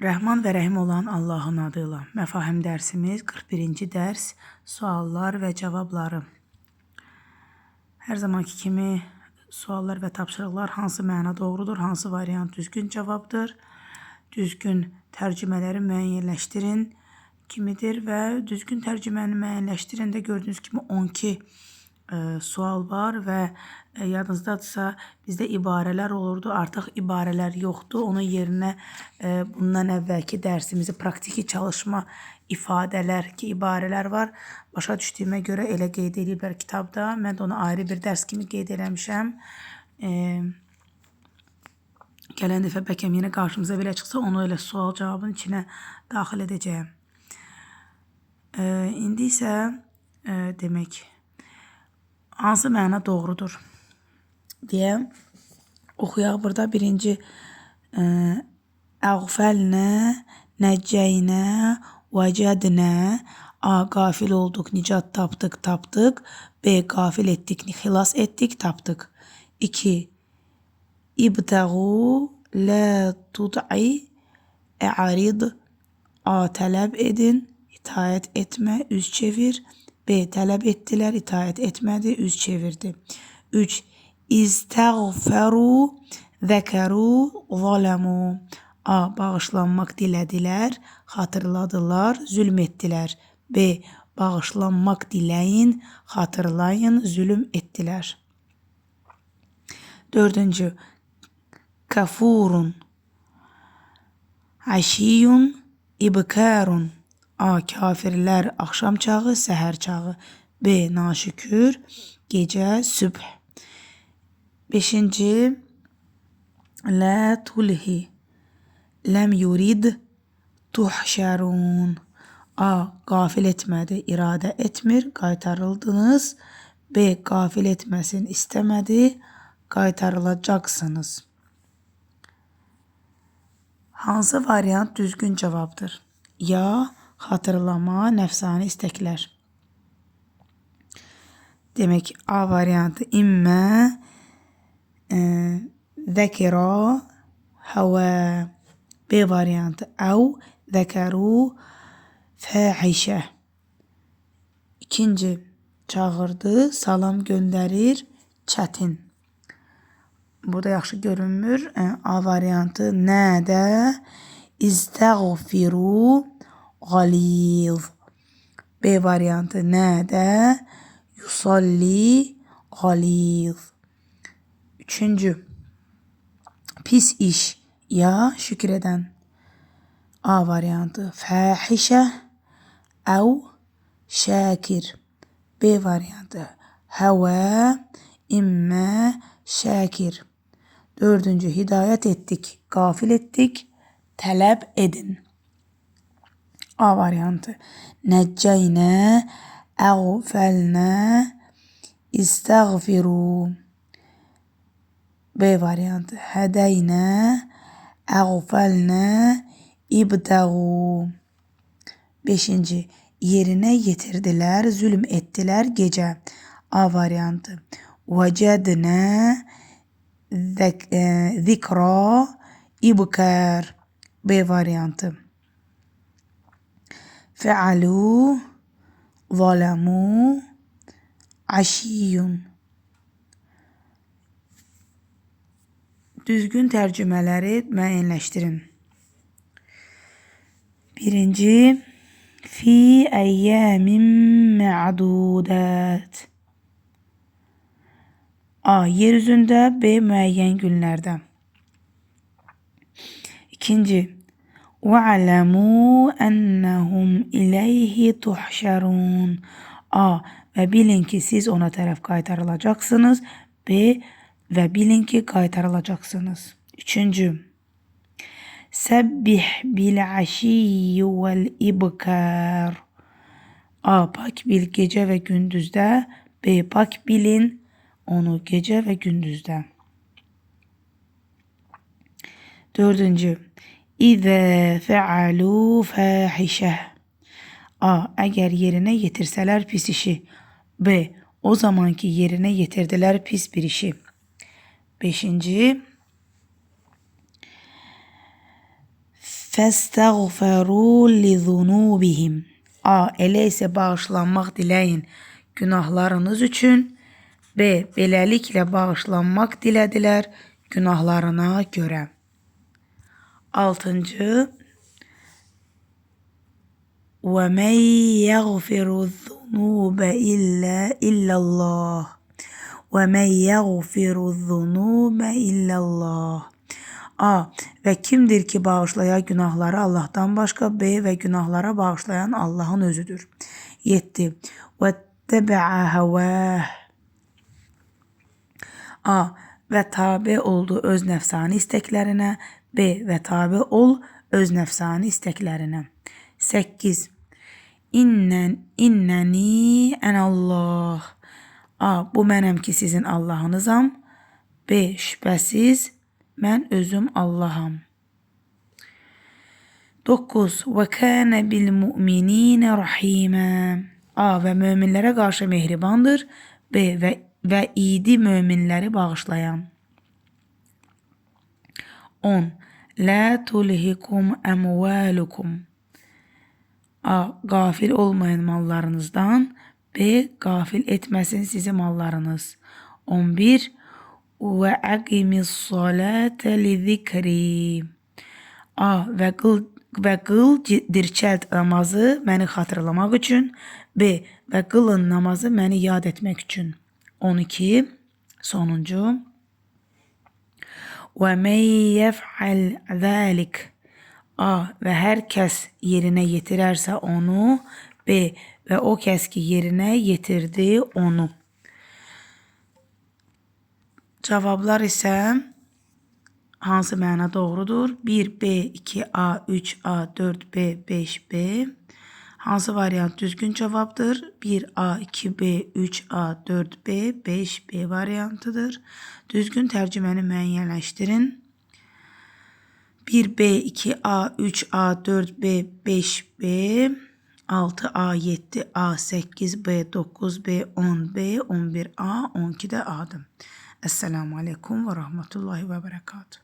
Rəhman və Rəhim olan Allahın adıyla. Məfahim dərsimiz 41-ci dərs suallar və cavabları. Hər zamanki kimi suallar və tapşırıqlar hansı məna doğrudur, hansı variant düzgün cavabdır, düzgün tərcümələri müəyyənləşdirin kimidir və düzgün tərcüməni müəyyənləşdirəndə gördüyünüz kimi 12 sual var və yadınızdadırsa bizdə ibarələr olurdu. Artıq ibarələr yoxdur. Onun yerinə bundan əvvəlki dərsimizi praktiki çalışma ifadələr ki, ibarələr var. Başa düşdüyümə görə elə qeyd ediblər kitabda. Mən də onu ayrı bir dərs kimi qeyd eləmişəm. Gələn dəfə bəlkə yenə qarşımıza belə çıxsa, onu elə sual cavabın içinə daxil edəcəyəm. İndi isə demək hansı məna doğrudur deyə oxuyaq. Burada birinci əğfəlnə, nəccəynə, vəcədnə. A. Qafil olduq, nicat tapdıq. B. Qafil etdik, xilas etdik, tapdıq. 2. İbtəğu, lə tud'i, ə'arid. A. Tələb edin, itaət etmə, üz çevir. B. Tələb etdilər, itaət etmədi, üz çevirdi. 3. İstəğfəru, zəkəru, zələmu. A. Bağışlanmaq dilədilər, xatırladılar, zülm etdilər. B. Bağışlanmaq diləyin, xatırlayın, zülm etdilər. 4. Kəfurun, əşiyun, ibkərun. A. Kafirlər axşam çağı, səhər çağı. B. Naşükür, gecə, sübh. 5. Lə tulhi, ləm yurid, tuhşərun. A. Qafil etmədi, iradə etmir, qaytarıldınız. B. Qafil etməsin, istəmədi, qaytarılacaqsınız. Hansı variant düzgün cavabdır? Ya. Xatırlama, nəfsani istəklər. Demək, A variantı immə, zəkira, həvə. B variantı əv, zəkəru, fəhişə. 2. Çağırdı, salam göndərir, çətin. Burada yaxşı görünmür. A variantı nədə, istəğfiru, qaliz. B variantı nədə, yusalli, qaliz. 3. Pis iş, ya şükür edən. A variantı fəhişə, əv, şəkir. B variantı həvə, immə, şəkir. 4. Hidayət etdik, qafil etdik, tələb edin. A variantı nəccəynə, əğfəlnə, istəğfiru. B variantı hədəynə, əğfəlnə, ibtəğu. 5. Yerinə yetirdilər, zülm etdilər, gecə. A variantı vəcədnə, zikra, ibkər. B variantı fəalu, zələmu, əşiyun. Düzgün tərcümələri müəyyənləşdirin. 1. Fi əyyəmin mə'dudət. A. Yer üzündə, B. Müəyyən günlərdə. 2. وَعَلَمُوا أَنَّهُمْ إِلَيْهِ تُحْشَرُونَ. A. Və bilin ki siz ona tərəf qaytarılacaqsınız. B. Və bilin ki qaytarılacaqsınız. 3. Səbbih bil-əşiyyi vəl-ibkər. A. Pak bil gecə və gündüzdə. B. Pak bilin onu gecə və gündüzdə. 4. İzə fəalu fəhişə. A. Əgər yerinə yetirsələr pis işi. B. O zaman ki yerinə yetirdilər pis bir işi. 5. فَاسْتَغْفَرُوا لِذُنُوبِهِمْ. A. Elə isə bağışlanmaq diləyin günahlarınız üçün. B. Beləliklə bağışlanmaq dilədilər günahlarına görə. 6. وَمَنْ يَغْفِرُ الذُّنُوبَ إِلَّا اللّٰهِ وَمَنْ يَغْفِرُ الذُّنُوبَ إِلَّا اللّٰهِ. A. Və kimdir ki bağışlaya günahları Allah'tan başqa? B. Və günahlara bağışlayan Allah'ın özüdür. 7. وَاتَّبَعَ هَوَاهِ. A. Və tabi oldu öz nəfsani istəklərinə. B. Və tabi ol öz nəfsani istəklərinə. 8. İnnəni ənəllah. A. Bu mənəm ki sizin Allahınızam. B. Şübhəsiz mən özüm Allaham. 9. Və kənə bil müminə rəhimə. A. Və möminlərə qarşı mehribandır. B. Və idi möminləri bağışlayan. 10. Lə tulhikum əmvalukum. A. Qafil olmayın mallarınızdan. B. Qafil etməsin sizi mallarınız. 11. Və əqimis salətə li zikri. A. Və qıl dirçəlt namazı məni xatırlamaq üçün. B. Və qılın namazı məni yad etmək üçün. 12. Sonuncu. Və mən yəf'əl zəlik. A. Və hər kəs yerinə yetirərsə onu. B. Və o kəs ki yerinə yetirdi onu. Cavablar isə hansı məna doğrudur? 1, B, 2, A, 3, A, 4, B, 5, B. Hansı variant düzgün cavabdır? 1, A, 2, B, 3, A, 4, B, 5, B variantıdır. Düzgün tərcüməni müəyyənləşdirin. 1, B, 2, A, 3, A, 4, B, 5, B, 6, A, 7, A, 8, B, 9, B, 10, B, 11, A, 12 də A'dır. Esselamu Aleyküm və Rahmetullahi və Berekatuhu.